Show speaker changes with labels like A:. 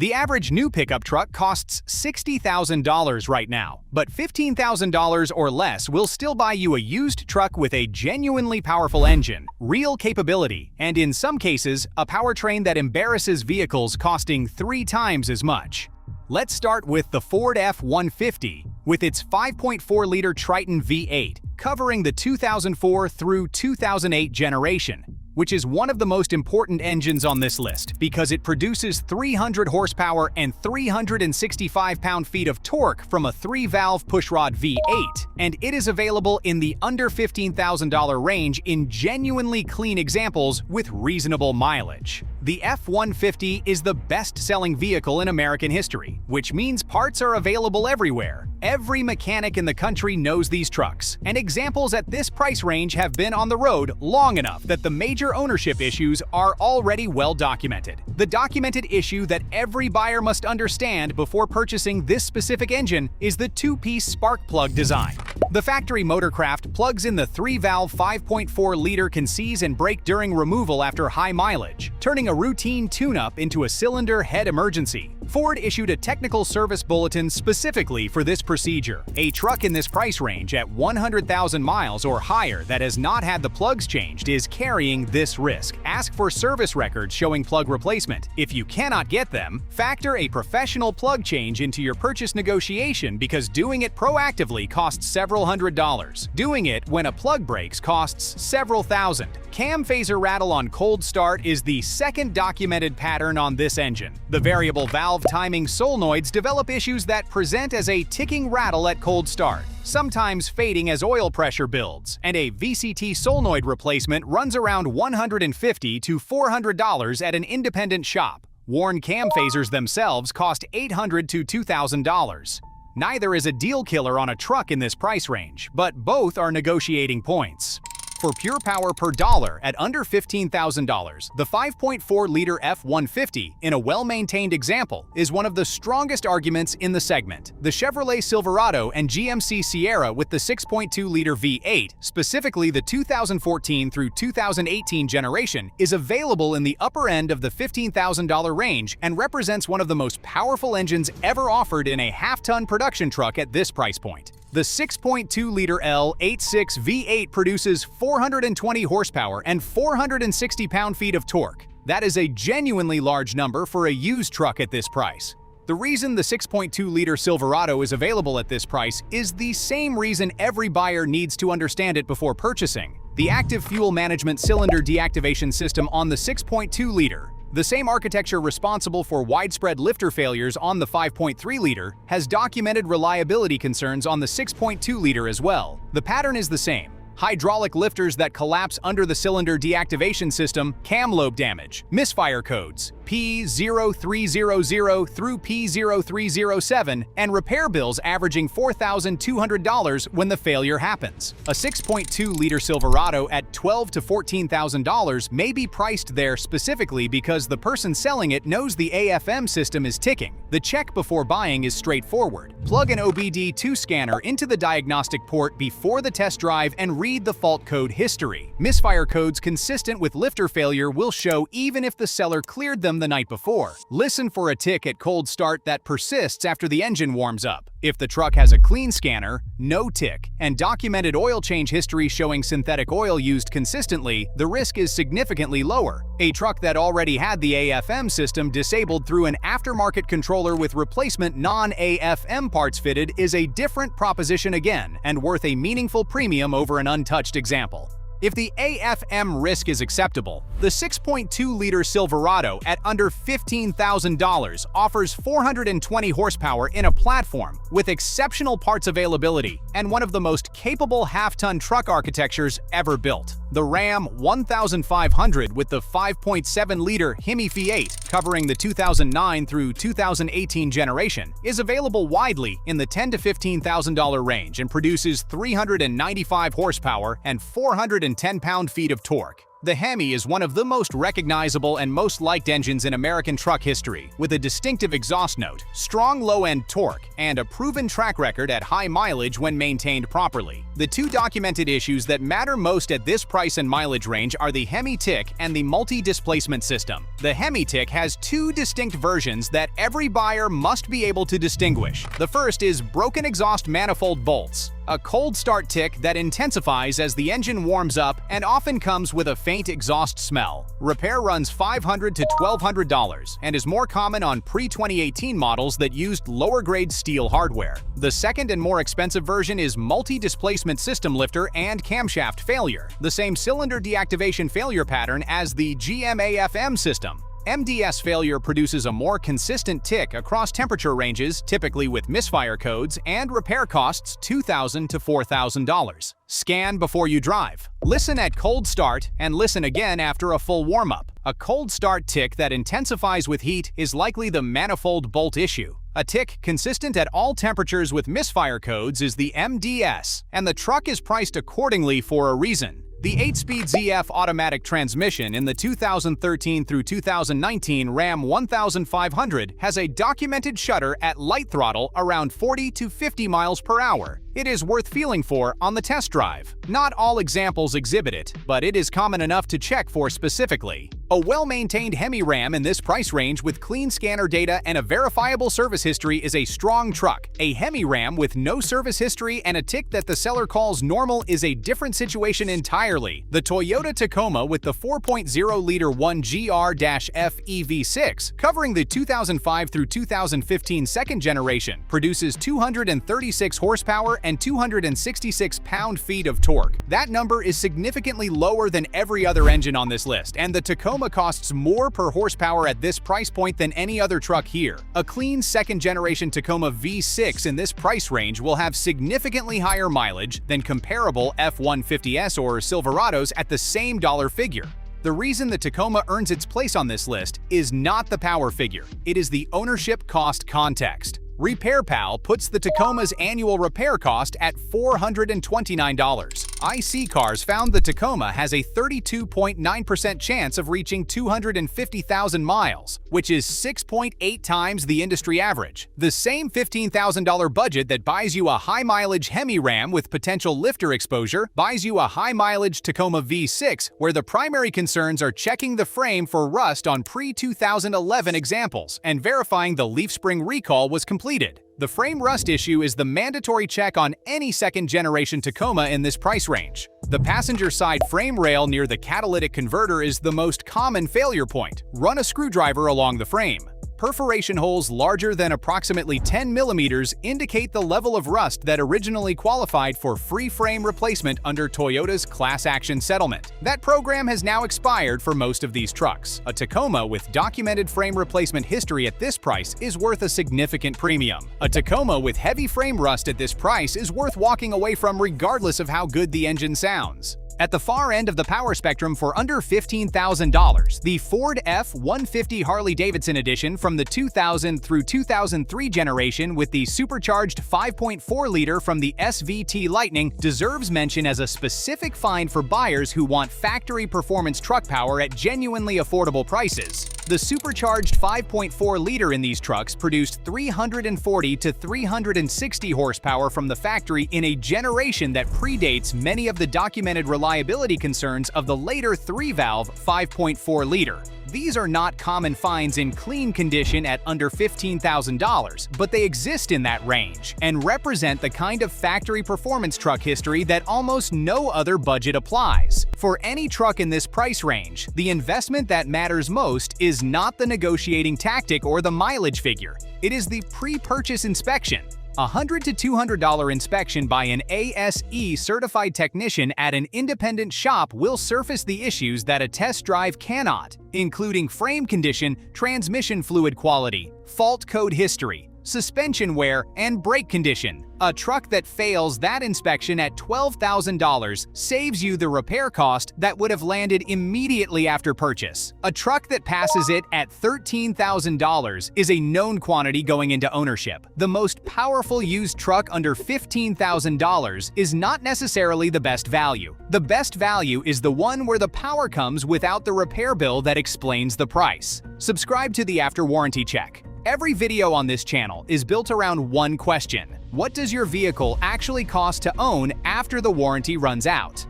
A: The average new pickup truck costs $60,000 right now, but $15,000 or less will still buy you a used truck with a genuinely powerful engine, real capability, and in some cases, a powertrain that embarrasses vehicles costing 3 times as much. Let's start with the Ford F-150 with its 5.4-liter TRITON V8, covering the 2004 through 2008 generation, which is one of the most important engines on this list because it produces 300 horsepower and 365 pound-feet of torque from a 3-valve pushrod V8, and it is available in the under $15,000 range in genuinely clean examples with reasonable mileage. The F-150 is the best-selling vehicle in American history, which means parts are available everywhere. Every mechanic in the country knows these trucks, and examples at this price range have been on the road long enough that the major ownership issues are already well documented. The documented issue that every buyer must understand before purchasing this specific engine is the 2-piece spark plug design. The factory motorcraft plugs in the 3-valve 5.4-liter can seize and break during removal after high mileage, turning a routine tune-up into a cylinder head emergency. Ford issued a Technical Service Bulletin specifically for this procedure. A truck in this price range at 100,000 miles or higher that has not had the plugs changed is carrying this risk. Ask for service records showing plug replacement. If you cannot get them, factor a professional plug change into your purchase negotiation because doing it proactively costs several $100s. Doing it when a plug breaks costs several thousand. Cam phaser rattle on cold start is the second documented pattern on this engine. The variable valve timing solenoids develop issues that present as a ticking rattle at cold start, sometimes fading as oil pressure builds, and a VCT solenoid replacement runs around $150 to $400 at an independent shop. Worn cam phasers themselves cost $800 to $2,000. Neither is a deal killer on a truck in this price range, but both are negotiating points. For pure power per dollar at under $15,000, the 5.4-liter F-150, in a well-maintained example, is one of the strongest arguments in the segment. The Chevrolet Silverado and GMC Sierra with the 6.2-liter V8, specifically the 2014 through 2018 generation, is available in the upper end of the $15,000 range and represents one of the most powerful engines ever offered in a half-ton production truck at this price point. The 6.2-liter L86 V8 produces 420 horsepower and 460 pound-feet of torque. That is a genuinely large number for a used truck at this price. The reason the 6.2-liter Silverado is available at this price is the same reason every buyer needs to understand it before purchasing: the active fuel management cylinder deactivation system on the 6.2-liter. The same architecture responsible for widespread lifter failures on the 5.3-liter has documented reliability concerns on the 6.2-liter as well. The pattern is the same: hydraulic lifters that collapse under the cylinder deactivation system, cam lobe damage, misfire codes P0300 through P0307, and repair bills averaging $4,200 when the failure happens. A 6.2-liter Silverado at $12,000 to $14,000 may be priced there specifically because the person selling it knows the AFM system is ticking. The check before buying is straightforward. Plug an OBD2 scanner into the diagnostic port before the test drive and read the fault code history. Misfire codes consistent with lifter failure will show even if the seller cleared them the night before. Listen for a tick at cold start that persists after the engine warms up. If the truck has a clean scanner, no tick, and documented oil change history showing synthetic oil used consistently, the risk is significantly lower. A truck that already had the AFM system disabled through an aftermarket controller with replacement non-AFM parts fitted is a different proposition again, and worth a meaningful premium over an untouched example. If the AFM risk is acceptable, the 6.2-liter Silverado at under $15,000 offers 420 horsepower in a platform with exceptional parts availability and one of the most capable half-ton truck architectures ever built. The Ram 1500 with the 5.7-liter Hemi V8, covering the 2009 through 2018 generation, is available widely in the $10,000 to $15,000 range and produces 395 horsepower and 410 pound-feet of torque. The Hemi is one of the most recognizable and most liked engines in American truck history, with a distinctive exhaust note, strong low-end torque, and a proven track record at high mileage when maintained properly. The two documented issues that matter most at this price and mileage range are the Hemi Tick and the multi-displacement system. The Hemi Tick has two distinct versions that every buyer must be able to distinguish. The first is broken exhaust manifold bolts, a cold start tick that intensifies as the engine warms up and often comes with a faint exhaust smell. Repair runs $500 to $1,200 and is more common on pre-2018 models that used lower-grade steel hardware. The second and more expensive version is multi-displacement system lifter and camshaft failure, the same cylinder deactivation failure pattern as the GMAFM system. MDS failure produces a more consistent tick across temperature ranges, typically with misfire codes, and repair costs $2,000 to $4,000. Scan before you drive. Listen at cold start and listen again after a full warm-up. A cold start tick that intensifies with heat is likely the manifold bolt issue. A tick consistent at all temperatures with misfire codes is the MDS, and the truck is priced accordingly for a reason. The 8-speed ZF automatic transmission in the 2013 through 2019 Ram 1500 has a documented shudder at light throttle around 40 to 50 miles per hour. It is worth feeling for on the test drive. Not all examples exhibit it, but it is common enough to check for specifically. A well-maintained Hemi Ram in this price range with clean scanner data and a verifiable service history is a strong truck. A Hemi Ram with no service history and a tick that the seller calls normal is a different situation entirely. The Toyota Tacoma with the 4.0-liter 1GR-F EV6, covering the 2005 through 2015 second generation, produces 236 horsepower and 266 pound-feet of torque. That number is significantly lower than every other engine on this list, and the Tacoma costs more per horsepower at this price point than any other truck here. A clean second-generation Tacoma V6 in this price range will have significantly higher mileage than comparable F-150S or Silverados at the same dollar figure. The reason the Tacoma earns its place on this list is not the power figure, it is the ownership cost context. RepairPal puts the Tacoma's annual repair cost at $429. IC Cars found the Tacoma has a 32.9% chance of reaching 250,000 miles, which is 6.8 times the industry average. The same $15,000 budget that buys you a high-mileage Hemi Ram with potential lifter exposure buys you a high-mileage Tacoma V6, where the primary concerns are checking the frame for rust on pre-2011 examples and verifying the leaf spring recall was completed. The frame rust issue is the mandatory check on any second-generation Tacoma in this price range. The passenger side frame rail near the catalytic converter is the most common failure point. Run a screwdriver along the frame. Perforation holes larger than approximately 10 millimeters indicate the level of rust that originally qualified for free frame replacement under Toyota's class action settlement. That program has now expired for most of these trucks. A Tacoma with documented frame replacement history at this price is worth a significant premium. A Tacoma with heavy frame rust at this price is worth walking away from regardless of how good the engine sounds. At the far end of the power spectrum for under $15,000, the Ford F-150 Harley-Davidson edition from the 2000 through 2003 generation with the supercharged 5.4-liter from the SVT Lightning deserves mention as a specific find for buyers who want factory performance truck power at genuinely affordable prices. The supercharged 5.4-liter in these trucks produced 340 to 360 horsepower from the factory in a generation that predates many of the documented reliability concerns of the later 3-valve 5.4-liter. These are not common finds in clean condition at under $15,000, but they exist in that range and represent the kind of factory performance truck history that almost no other budget applies. For any truck in this price range, the investment that matters most is not the negotiating tactic or the mileage figure. It is the pre-purchase inspection. A $100 to $200 inspection by an ASE certified technician at an independent shop will surface the issues that a test drive cannot, including frame condition, transmission fluid quality, fault code history, suspension wear, and brake condition. A truck that fails that inspection at $12,000 saves you the repair cost that would have landed immediately after purchase. A truck that passes it at $13,000 is a known quantity going into ownership. The most powerful used truck under $15,000 is not necessarily the best value. The best value is the one where the power comes without the repair bill that explains the price. Subscribe to the After Warranty Check. Every video on this channel is built around one question: what does your vehicle actually cost to own after the warranty runs out?